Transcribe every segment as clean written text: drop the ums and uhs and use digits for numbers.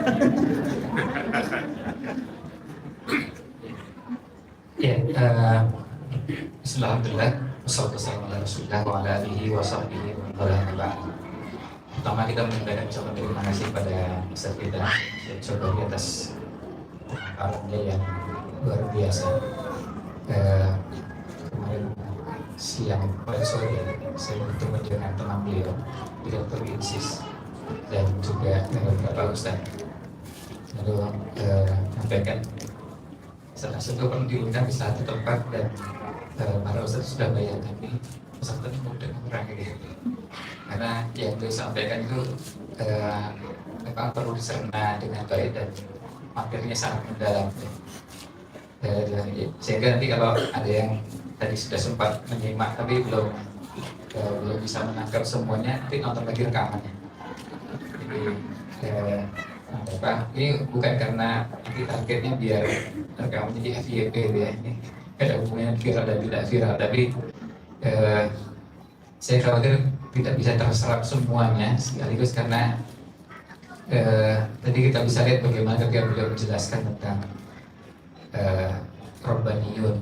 Ya, Bismillahirrahmanirrahim. Wassalamualaikum warahmatullahi wabarakatuh. Pertama kita menyampaikan ucapan terima kasih pada Ustaz kita, Sobari atas pahamnya yang luar biasa. Kemarin siang pada sore saya bertemu dengan teman beliau, Direktur INSIS, dan juga Bapak Ustaz. Lalu menyampaikan salah satu perlu diundang di satu tempat dan para Ustaz sudah bayar, tapi peserta mudah kurang gitu. Karena yang beliau sampaikan itu memang perlu dicerna dengan baik dan materinya sangat mendalam. Sehingga nanti kalau ada yang tadi sudah sempat menyimak tapi belum bisa menangkap semuanya, nanti nonton lagi rekamannya. Jadi ini bukan karena nanti targetnya biar rekamannya di FYP ya, ini ada hubungannya viral dan tidak viral, tapi saya khawatir tidak bisa terserap semuanya sekaligus karena tadi kita bisa lihat bagaimana ketika beliau menjelaskan tentang Robbaniyun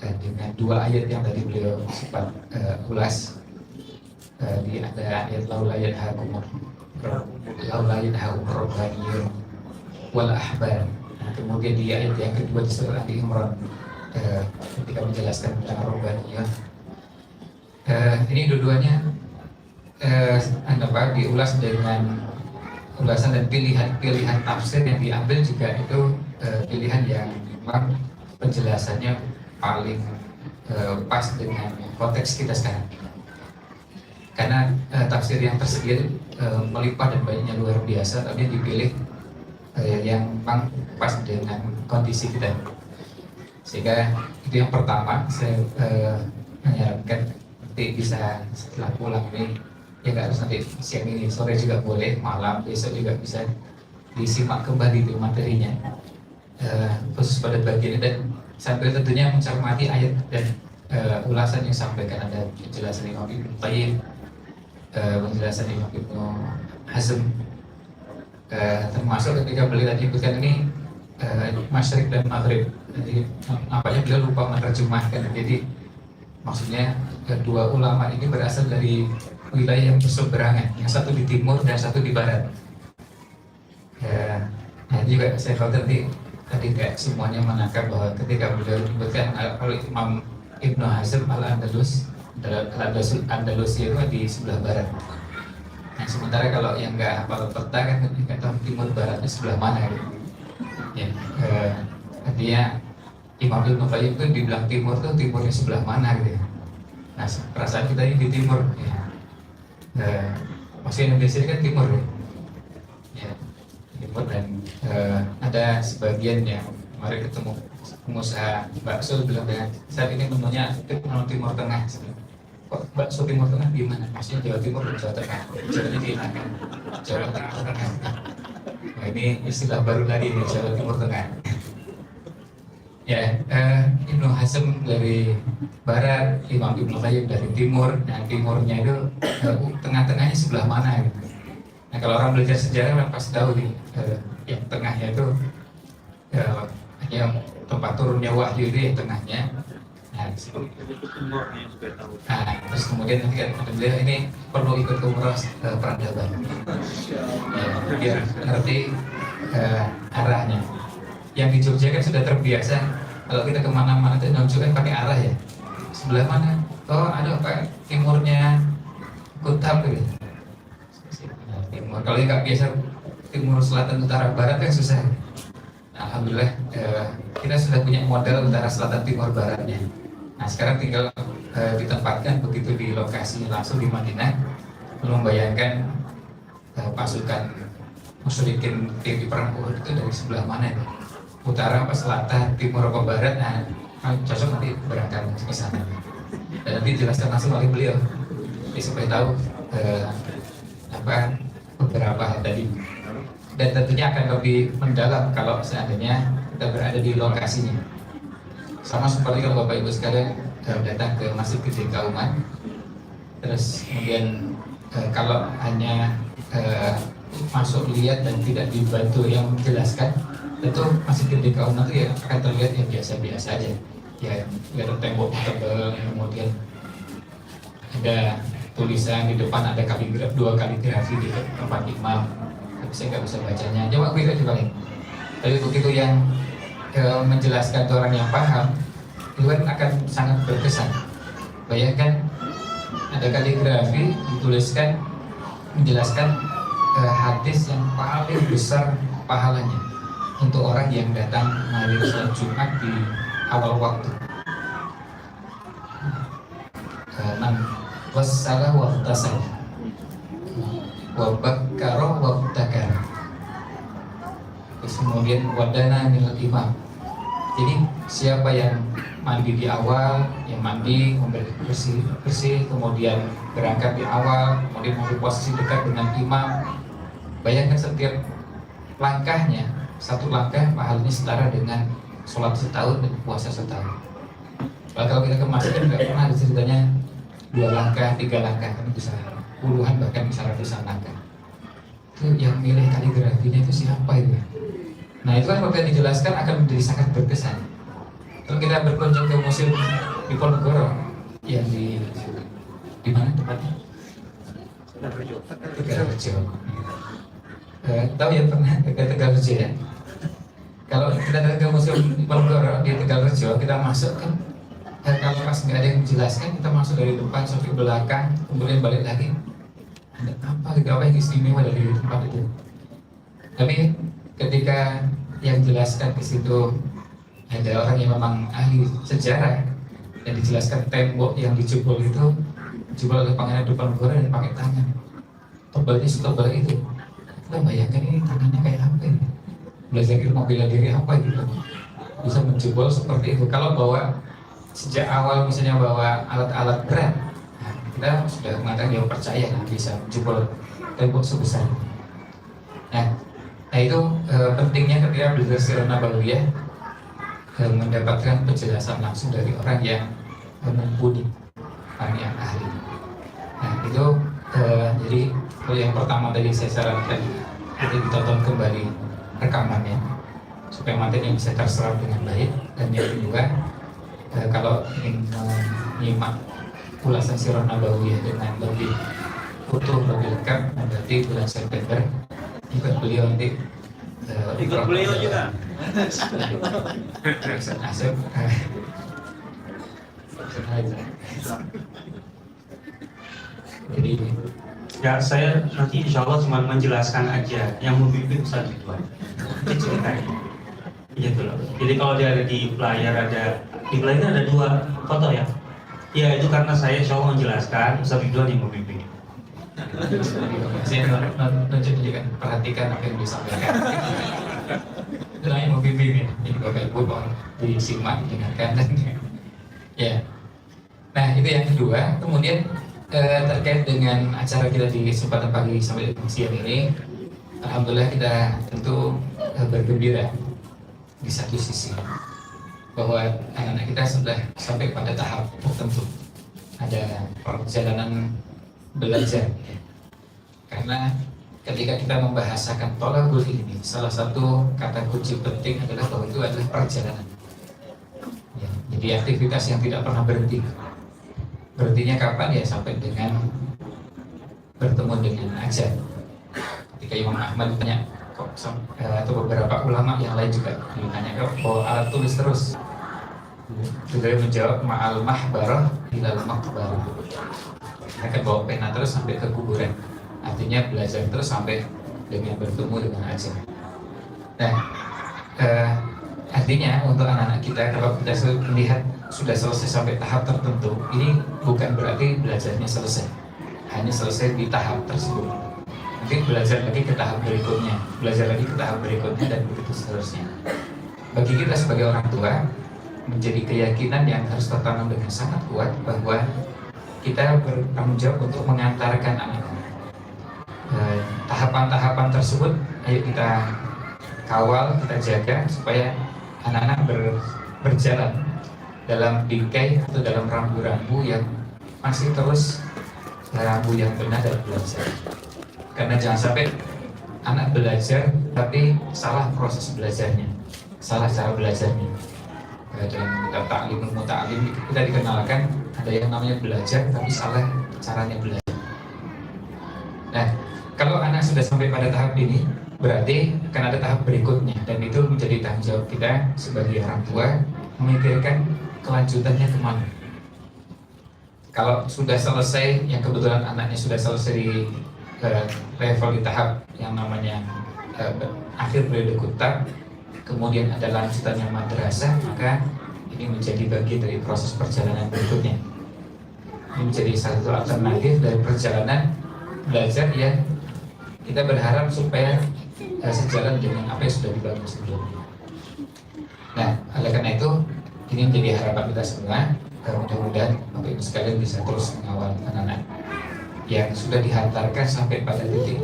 dan dengan dua ayat yang tadi beliau sempat ulas. Di ada ayat laula yanhakum Robbaniyun wal ahbar. Nah, kemudian di ayat yang kedua di surah Ali Imran ketika menjelaskan tentang Robbaniyun, ini dua-duanya diulas dengan ulasan dan pilihan tafsir yang diambil juga itu pilihan yang memang penjelasannya paling pas dengan konteks kita sekarang. Karena tafsir yang tersedia melimpah dan banyaknya luar biasa, tapi dipilih yang memang pas dengan kondisi kita. Sehingga itu yang pertama saya menyarankan nanti bisa setelah pulang ini, ya nggak harus nanti siang ini, sore juga boleh, malam, besok juga bisa disimak kembali di materinya, khusus pada bagian ini, dan sambil tentunya mencermati ayat dan ulasan yang disampaikan. Ada penjelasan Imam Ibnu Qayyim, penjelasan Imam Ibnu Hazm, termasuk ketika beliau tadi sebutkan ini Masyriq dan Maghrib. Jadi nampaknya beliau lupa menerjemahkan. Jadi maksudnya kedua ulama ini berasal dari wilayah yang berseberangan, yang satu di timur dan satu di barat. Nah juga saya khawatir tadi tidak semuanya menangkap bahwa ketika beliau menyebutkan oleh Imam Ibnu Hazm Al-Andalus, Andalusia itu di sebelah barat. Nah, sementara kalau yang nggak hafal peta kan nggak tahu timur baratnya sebelah mana gitu. Ya, artinya Imam Ibnu Qayyim itu dibilang timur tuh timurnya sebelah mana gitu. Nah, perasaan kita ini di timur. Ya. Maksudnya Indonesia ini kan timur ya, timur, dan ada sebagian yang kemarin ketemu pengusaha bakso bilang dengan saat ini menunya Timur Tengah. Kok bakso Timur Tengah di mana? Maksudnya Jawa Timur dan Jawa Tengah. Jawanya di mana? Jawa Tengah. Nah, ini istilah baru lagi nih, Jawa Timur Tengah. Ya, Ibnu Hazm dari barat, Imam Ibnu Qayyim dari timur. Nah, timurnya itu tengah-tengahnya sebelah mana gitu. Nah, kalau orang belajar sejarah memang pasti tahu nih, yang tengahnya itu yang tempat turunnya wahyu itu yang tengahnya. Nah, terus kemudian nanti kan beliau ini perlu ikut umrah peradaban, ya, biar ngerti arahnya. Yang di Jogja kan sudah terbiasa kalau kita kemana-mana itu nunjukkan pakai arah ya. Sebelah mana? Oh ada pak timurnya Kutab gitu. Timur. Kalau nggak biasa timur, selatan, utara, barat kan susah. Alhamdulillah kita sudah punya model utara, selatan, timur, baratnya. Nah sekarang tinggal ditempatkan begitu di lokasi langsung di Madinah. Belum membayangkan pasukan musyrikin di perang Uhud itu dari sebelah mana itu? Utara apa selatan, timur apa barat? Nah cocok nanti berangkat ke sana. Dan nanti jelaskan langsung oleh beliau. Jadi supaya tahu beberapa hal tadi. Dan tentunya akan lebih mendalam kalau seandainya kita berada di lokasinya. Sama seperti kalau Bapak Ibu sekalian datang ke Masjid Gede Kauman, terus kemudian kalau hanya masuk lihat dan tidak dibantu yang menjelaskan, tentu masih ketika umat itu ya akan terlihat yang biasa-biasa aja. Ya, ada tembok tebal, kemudian ada tulisan di depan, ada dua kaligrafi di tempat imam, tapi saya nggak bisa bacanya. Coba aku coba nih. Tapi begitu yang menjelaskan ke orang yang paham, itu kan akan sangat berkesan. Bayangkan ada kaligrafi dituliskan menjelaskan hadis yang paling besar pahalanya untuk orang yang datang menghadiri sholat Jumat di awal waktu. Man wassala wa tasal wa bakkara wa takara. Terus kemudian wadana minal imam. Jadi siapa yang mandi di awal, yang mandi bersih, kemudian berangkat di awal, kemudian mengambil posisi dekat dengan imam. Bayangkan setiap langkahnya, satu langkah pahalanya setara dengan sholat setahun dan puasa setahun. Kalau kita kemarin nggak pernah ada ceritanya 2 langkah, 3 langkah, kan bisa puluhan bahkan bisa ratusan langkah. Itu yang milih kaligrafinya itu siapa itu? Nah itu kan waktu yang dijelaskan akan menjadi sangat berkesan. Kalau kita berkunjung ke museum di Ponorogo yang di mana tempatnya? Tegalrejo. Tahu ya pernah ke Tegalrejo ya? Kalau kita datang ke museum di Ponorogo di Tegalrejo, kita masuk kan, kalau pas nggak ada yang menjelaskan, kita masuk dari depan sampai belakang, kemudian balik lagi. Ada apa yang istimewa dari tempat itu? Tapi ketika yang jelaskan ke situ ada orang yang memang ahli sejarah dan dijelaskan tembok yang dijebol itu dijebol oleh Pangeran Diponegoro dan pakai tangan tebalnya setebal itu. Kita bayangkan ini tangannya kayak apa ini? Belajar ilmu bela diri apa gitu bisa menjebol seperti itu. Kalau bawa sejak awal misalnya bawa alat-alat berat, nah, kita sudah mengatakan dia percaya bisa menjebol tembok sebesar. Nah itu pentingnya ketika belajar Sirah Nabawiyah mendapatkan penjelasan langsung dari orang yang mumpuni, orang yang ahli. Nah itu jadi kalau yang pertama tadi saya sarankan itu ditonton kembali rekamannya supaya materinya bisa terserap dengan baik. Dan yang kedua kalau ingin menyimak ulasan Sirah Nabawiyah dengan lebih utuh, lebih lengkap, berarti bulan September ikut beliau nanti ikut beliau juga Asep jadi ya saya nanti insya Allah cuma menjelaskan aja yang membimbing Ustaz Ridwan itu ceritanya gitu loh. Jadi kalau dia ada di layar ada 2 foto ya itu karena saya insya Allah menjelaskan Ustaz Ridwan yang membimbing. Saya nunjuk juga perhatikan apa yang disampaikan. Itu yang membimbing ya. Jadi Bapak Ibu mohon disimak, dengarkan dan ya. Nah itu yang kedua. Kemudian terkait dengan acara kita di kesempatan pagi sampai siang ini, alhamdulillah kita tentu bergembira di satu sisi bahwa anak-anak kita sudah sampai pada tahap tertentu, ada perjalanan belajar. Karena ketika kita membahasakan thalabul ilmi, salah satu kata kunci penting adalah bahwa itu adalah perjalanan. Ya, jadi aktivitas yang tidak pernah berhenti. Berhentinya kapan? Ya sampai dengan bertemu dengan ajal. Ketika Imam Ahmad ditanya, atau beberapa ulama yang lain juga ditanya, bahwa alat tulis terus. Beliau menjawab, ma'al mahbarah ilal maqbarah. Akan bawa pena terus sampai ke kuburan. Artinya belajar terus sampai dengan bertemu dengan ajal. Nah, artinya untuk anak-anak kita, kalau kita melihat sudah selesai sampai tahap tertentu, ini bukan berarti belajarnya selesai, hanya selesai di tahap tersebut. Mungkin belajar lagi ke tahap berikutnya, belajar lagi ke tahap berikutnya, dan begitu seterusnya. Bagi kita sebagai orang tua, menjadi keyakinan yang harus tertanam dengan sangat kuat bahwa kita bertanggung jawab untuk mengantarkan anak-anak. Tahapan-tahapan tersebut ayo kita kawal, kita jaga supaya anak-anak berjalan dalam bingkai atau dalam rambu-rambu yang masih terus rambu yang benar dan belajar. Karena jangan sampai anak belajar tapi salah proses belajarnya, salah cara belajarnya. Dalam kitab Ta'limul Muta'allim kita dikenalkan ada yang namanya belajar tapi salah caranya belajar. Nah, kalau anak sudah sampai pada tahap ini, berarti akan ada tahap berikutnya, dan itu menjadi tanggung jawab kita sebagai orang tua memikirkan kelanjutannya kemana. Kalau sudah selesai, yang kebetulan anaknya sudah selesai di level di tahap yang namanya akhir periode kutab, kemudian ada lanjutannya madrasah, maka ini menjadi bagian dari proses perjalanan berikutnya. Ini menjadi satu alternatif dari perjalanan belajar yang kita berharap supaya sejalan dengan apa yang sudah dibangun sebelumnya. Nah, oleh karena itu ini menjadi harapan kita semua. Mudah-mudahan Bapak Ibu sekalian bisa terus mengawal anak-anak yang sudah dihantarkan sampai pada titik.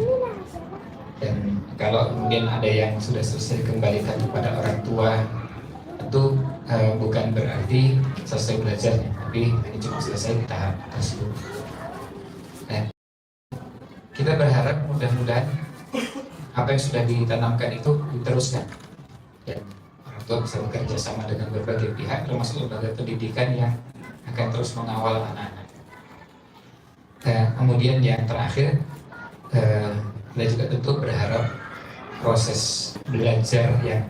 Dan kalau kemudian ada yang sudah selesai kembalikan kepada orang tua, itu bukan berarti selesai belajarnya, tapi ini cuma selesai di tahap tersebut. Nah, kita berharap mudah-mudahan apa yang sudah ditanamkan itu diteruskan, dan orang tua bisa bekerja sama dengan berbagai pihak, termasuk lembaga pendidikan yang akan terus mengawal anak-anak. Kemudian yang terakhir, kita juga tentu berharap proses belajar yang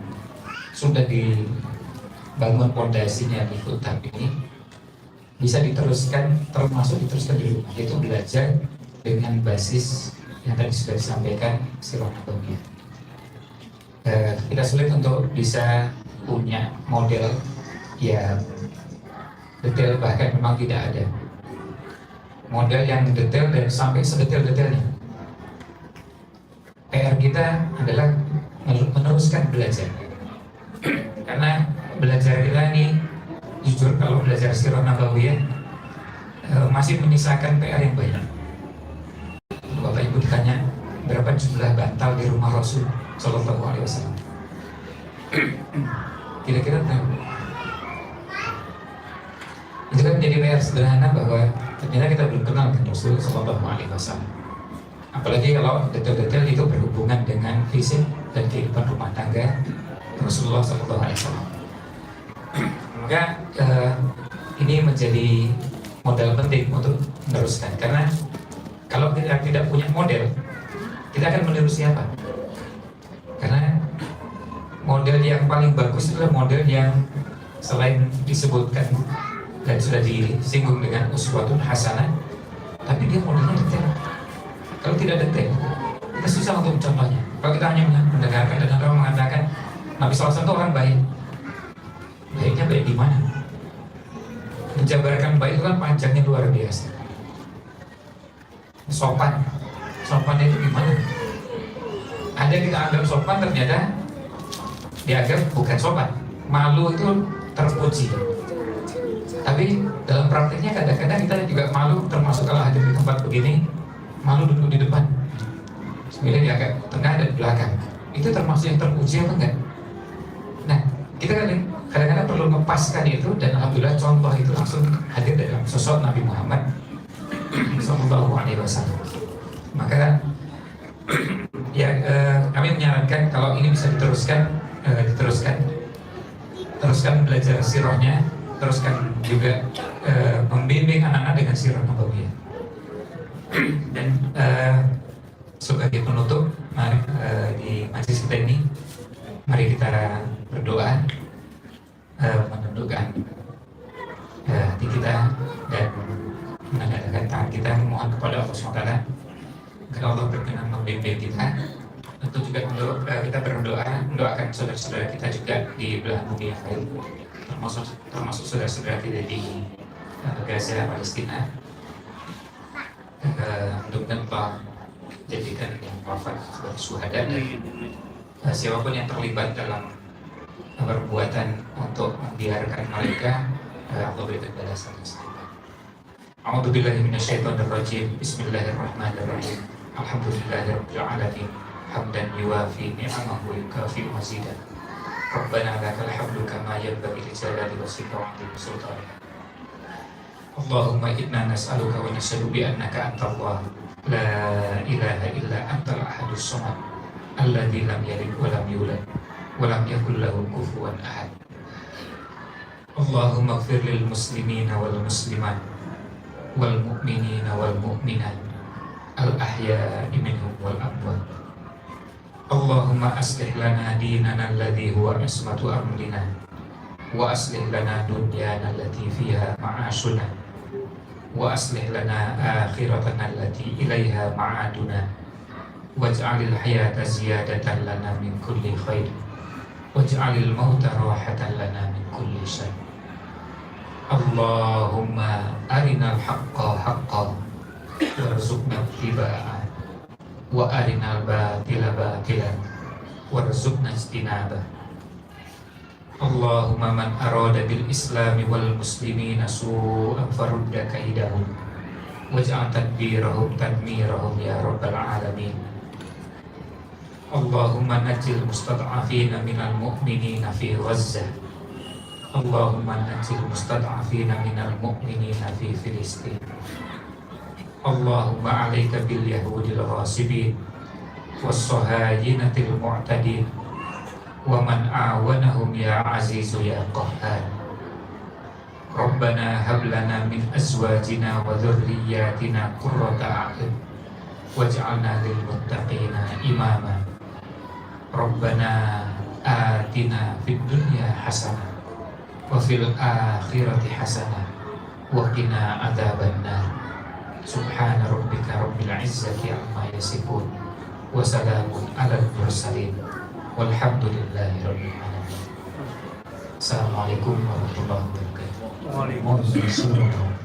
sudah dibangun pondasinya di kutab ini bisa diteruskan, termasuk diteruskan di rumah, yaitu belajar dengan basis yang tadi sudah disampaikan Sirah Nabawiyah. Kita sulit untuk bisa punya model yang detail, bahkan memang tidak ada model yang detail dan sampai sedetail-detailnya. PR kita adalah meneruskan belajar, karena belajar kita ini jujur kalau belajar Sirah Nabawiyah masih menyisakan PR yang banyak. Bapak Ibu ditanya berapa jumlah bantal di rumah Rasul Shallallahu Alaihi Wasallam, kira-kira tahu? Itu kan menjadi PR sederhana bahwa ternyata kita belum kenal dengan Rasul Shallallahu Alaihi Wasallam. Apalagi kalau detail-detail itu berhubungan dengan fisik dan kehidupan rumah tangga Rasulullah Shallallahu Alaihi Wasallam. Maka ini menjadi modal penting untuk meneruskan, karena kalau kita tidak punya model, kita akan meniru siapa? Karena model yang paling bagus adalah model yang selain disebutkan dan sudah disinggung dengan uswatun hasanah, tapi dia modelnya detail. Kalau tidak detail, kita susah untuk mencontohnya. Kalau kita hanya mendengarkan dan orang mengatakan Nabi SAW itu orang baik, baiknya baik di mana? Menjabarkan baik itu kan panjangnya luar biasa. Sopan, sopannya itu gimana? Ada yang kita anggap sopan, ternyata dianggap bukan sopan. Malu itu terpuji. Tapi dalam prakteknya kadang-kadang kita juga malu, termasuk kalau hadir di tempat begini, malu duduk di depan, kemudian di agak tengah dan belakang. Itu termasuk yang terpuji apa enggak? Nah, kita kadang-kadang perlu mempaskan itu, dan alhamdulillah contoh itu langsung hadir dalam sosok Nabi Muhammad Sallallahu Alaihi Wasallam. Maka ya kami menyarankan kalau ini bisa diteruskan, teruskan belajar sirahnya, teruskan juga membimbing anak-anak dengan sirah Nabawiyah. Dan sebagai penutup, mari di majelis kita ini, mari kita berdoa, menundukkan hati kita dan menandakan tangan kita, mohon kepada Allah SWT agar Allah berkenan membimbing kita. Tentu juga kita mendoakan saudara-saudara kita juga di belahan bumi yang lain, termasuk saudara-saudara kita di Gaza, Palestina. Mudah-mudahan Allah jadikan yang wafat sebagai syuhada, dan siapapun yang terlibat dalam perbuatan untuk membiarkan mereka, Allah berikan balasan yang setimpal. A'udzubillahi minasyaitonirrajim. Bismillahirrahmanirrahim. Alhamdulillahirabbil alamin. Hamdan yuwafi ni'amahu wa yukafi'u mazidah. Rabbana lakal hamdu kama yanbaghi li jalali wajhika wa 'azimi sultanik. Allahumma inna nas'aluka wa nashhadu bi annaka antallah la ilaha illa antal ahadus samad alladzi lam yalid wa lam yulad wa lam yakul lahu kufuwan ahad. Allahumma ighfir lil muslimina wal muslimat wal mu'minina wal mu'minat al ahya'i minhum wal amwat. Allahumma aslih lana dinana alladhi huwa ismatu amrina wa aslih lana dunyana allati fiha ma'ashuna wa aslih lana akhiratana allati ilaiha ma'aduna waj'alil hayata ziyadatan lana min kulli khair waj'alil mauta rahatan lana min kulli syarr. Allahumma arinal haqqa haqqan warzuqna ittiba'ah wa arinal batila batilan warzuqna ijtinabah. Allahumma man arada bil islami wal muslimina su'an farudda kaidahum waj'al tadbirahum tadmirahum ya rabbal alamin. Allahumma najjil mustad'afina minal mu'minina fi Ghazzah. Allahumma najjil mustad'afina minal mu'minina fi Filistin. Allahumma alaika bil yahudil ghasibin was-sahayinatil mu'tadin wa man awanahum ya azizu ya qahhar. Rabbana hab lana min azwajina wa dhurriyyatina qurrata a'yun waj'alna lil muttaqina imama. Rabbana atina fid dunya hasanah wa fil akhirati hasanah wa qina adzabannar. Subhana rabbika rabbil izzati amma yasifun wa salamun alal mursalin walhamdulillahi rabbil alamin. Assalamualaikum warahmatullahi wabarakatuh. Waalaikumsalam.